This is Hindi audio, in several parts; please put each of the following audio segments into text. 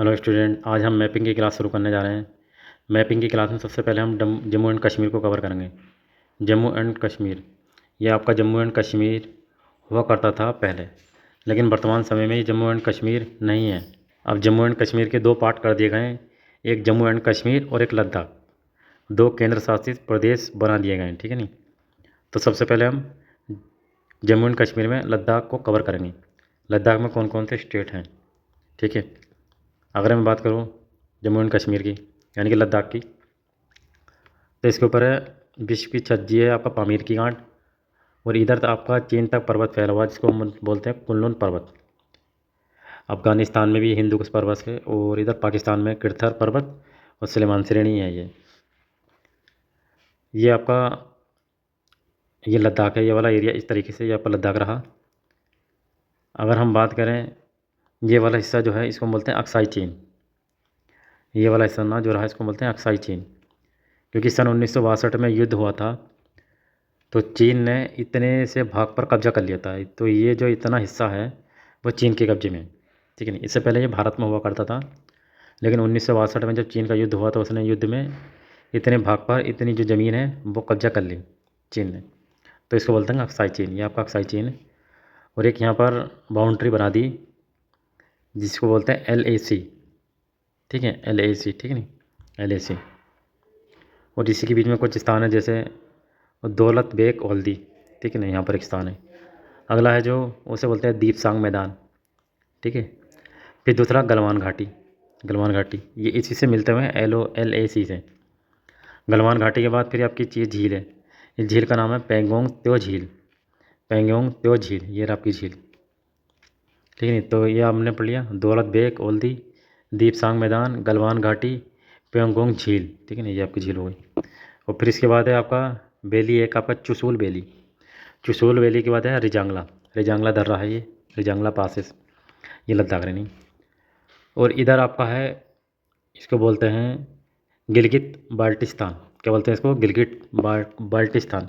हेलो स्टूडेंट, आज हम मैपिंग की क्लास शुरू करने जा रहे हैं। मैपिंग की क्लास में सबसे पहले हम जम्मू एंड कश्मीर को कवर करेंगे। जम्मू एंड कश्मीर, ये आपका जम्मू एंड कश्मीर हुआ करता था पहले, लेकिन वर्तमान समय में ये जम्मू एंड कश्मीर नहीं है। अब जम्मू एंड कश्मीर के दो पार्ट कर दिए गए हैं, एक जम्मू एंड कश्मीर और एक लद्दाख। दो केंद्र शासित प्रदेश बना दिए गए हैं, ठीक है नहीं। तो सबसे पहले हम जम्मू एंड कश्मीर में लद्दाख को कवर करेंगे। लद्दाख में कौन कौन से स्टेट हैं, ठीक है। अगर मैं बात करूँ जम्मू एंड कश्मीर की, यानी कि लद्दाख की, तो इसके ऊपर है विश्व की छज्जी है आपका पामीर की गांठ, और इधर तो आपका चीन तक पर्वत फैला हुआ है जिसको हम बोलते हैं कुनलुन पर्वत। अफ़गानिस्तान में भी हिंदू कुश पर्वत है, और इधर पाकिस्तान में किरथर पर्वत और सुलेमान श्रेणी है। ये आपका ये लद्दाख है, ये वाला एरिया इस तरीके से ये आपका लद्दाख रहा। अगर हम बात करें ये वाला हिस्सा जो है इसको हम बोलते हैं अक्साई चीन। ये वाला हिस्सा ना जो रहा इसको बोलते हैं अक्साई चीन, क्योंकि सन 1962 में युद्ध हुआ था तो चीन ने इतने से भाग पर कब्जा कर लिया था। तो ये जो इतना हिस्सा है वो चीन के कब्जे में है, ठीक है नहीं। इससे पहले ये भारत में हुआ करता था, लेकिन 1962 में जब चीन का युद्ध हुआ तो उसने युद्ध में इतने भाग पर इतनी जो ज़मीन है वो कब्जा कर ली चीन ने। तो इसको बोलते हैं अक्साई चीन, ये आपका अक्साई चीन है। और एक यहाँ पर बाउंड्री बना दी जिसको बोलते हैं LAC, ठीक है, LAC, ठीक है नहीं, LAC। और इसी के बीच में कुछ स्थान है जैसे दौलत बेग ओल्दी, ठीक है ना, यहाँ पर एक स्थान है। अगला है जो उसे बोलते हैं दीपसांग मैदान, ठीक है। फिर दूसरा गलवान घाटी। गलवान घाटी ये इसी से मिलते हुए हैं LAC से। गलवान घाटी के बाद फिर आपकी चीज़ झील है, इस झील का नाम है पेंगोंग त्यो झील। पेंगोंग त्यो झील, ये रहा आपकी झील, ठीक है नहीं। तो ये हमने पढ़ लिया दौलत बेग ओल्दी, दीपसांग मैदान, गलवान घाटी, पेंगोंग झील, ठीक है ना, ये आपकी झील हो गई। और फिर इसके बाद है आपका वैली, एक आपका चुशूल वैली। चुशूल वैली के बाद है रिजांगला। रिजांगला दर्रा है ये, रिजांगला पासेस, ये लद्दाख नहीं। और इधर आपका है इसको बोलते हैं गिलगित बाल्टिस्तान। क्या बोलते हैं इसको? गिलगित बाल्टिस्तान।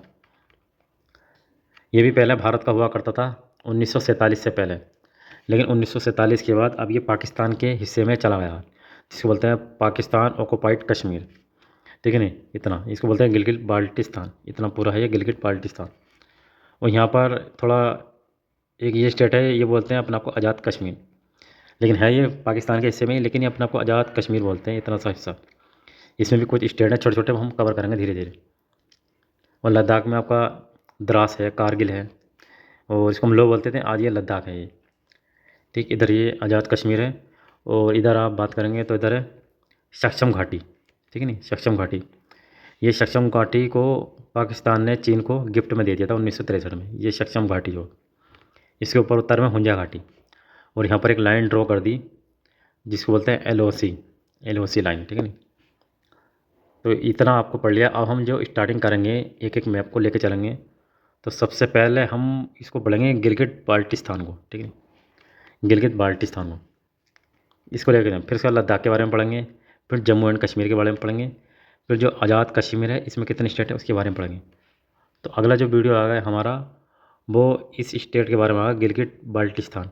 ये भी पहले भारत का हुआ करता था 1947 से पहले, लेकिन 1947 के बाद अब ये पाकिस्तान के हिस्से में चला गया, जिसको बोलते हैं पाकिस्तान ऑक्युपाइड कश्मीर, ठीक है नहीं। इतना इसको बोलते हैं गिलगित बाल्टिस्तान, इतना पूरा है ये गिलगित बाल्टिस्तान। और यहाँ पर थोड़ा एक ये स्टेट है, ये बोलते हैं अपने आप को आज़ाद कश्मीर, लेकिन है ये पाकिस्तान के हिस्से में ही, लेकिन ये अपने आप को आज़ाद कश्मीर बोलते हैं, इतना सा हिस्सा। इसमें भी कुछ स्टेट हैं छोटे छोटे, हम कवर करेंगे धीरे धीरे। और लद्दाख में आपका द्रास है, कारगिल है, और इसको हम लोग बोलते थे, आज ये लद्दाख है ये, ठीक। इधर ये आज़ाद कश्मीर है। और इधर आप बात करेंगे तो इधर है सक्षम घाटी, ठीक है नहीं, सक्षम घाटी। ये सक्षम घाटी को पाकिस्तान ने चीन को गिफ्ट में दे दिया था 1963 में, ये सक्षम घाटी जो। इसके ऊपर उत्तर में हुंजा घाटी, और यहाँ पर एक लाइन ड्रॉ कर दी जिसको बोलते हैं LOC लाइन, ठीक है नहीं। तो इतना आपको पढ़ लिया। अब हम जो स्टार्टिंग करेंगे एक एक मैप को लेके चलेंगे। तो सबसे पहले हम इसको पढ़ेंगे गिलगित बाल्टिस्तान को, ठीक है, गिलगित बाल्टिस्तान को इसको लेकर फिर उसके बाद लद्दाख के बारे में पढ़ेंगे, फिर जम्मू एंड कश्मीर के बारे में पढ़ेंगे, फिर जो आज़ाद कश्मीर है इसमें कितने स्टेट है उसके बारे में पढ़ेंगे। तो अगला जो वीडियो आ गया हमारा वो इस स्टेट के बारे में आएगा, गिलगित बाल्टिस्तान।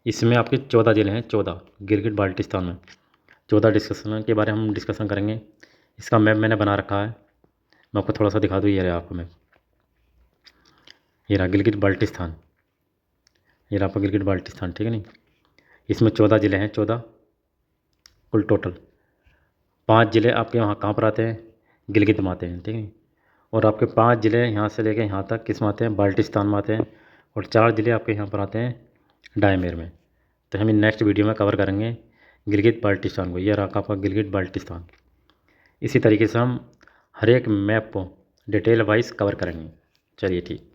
इसमें आपके 14 ज़िले हैं, 14 गिलगित बाल्टिस्तान में 14 डिस्कशन के बारे में हम डिस्कशन करेंगे। इसका मैप मैंने बना रखा है, मैं आपको थोड़ा सा दिखा दूँ। ये रहा आपको मैप, ये रहा गिलगित बाल्टिस्तान, ये रहा आपका गिलगित बाल्टिस्तान, ठीक है नहीं। इसमें 14 ज़िले हैं, 14 कुल टोटल। 5 ज़िले आपके वहाँ कहाँ पर आते हैं? गिलगित में आते हैं, ठीक है। और आपके 5 ज़िले यहाँ से लेके यहाँ तक किस में आते हैं? बाल्टिस्तान में आते हैं। और 4 ज़िले आपके यहाँ पर आते हैं डायमेर में। तो हम नेक्स्ट वीडियो में कवर करेंगे गिलगित बाल्टिस्तान को। ये रहा आपका गिलगित बाल्टिस्तान। इसी तरीके से हम हर एक मैप को डिटेल वाइज कवर करेंगे। चलिए ठीक।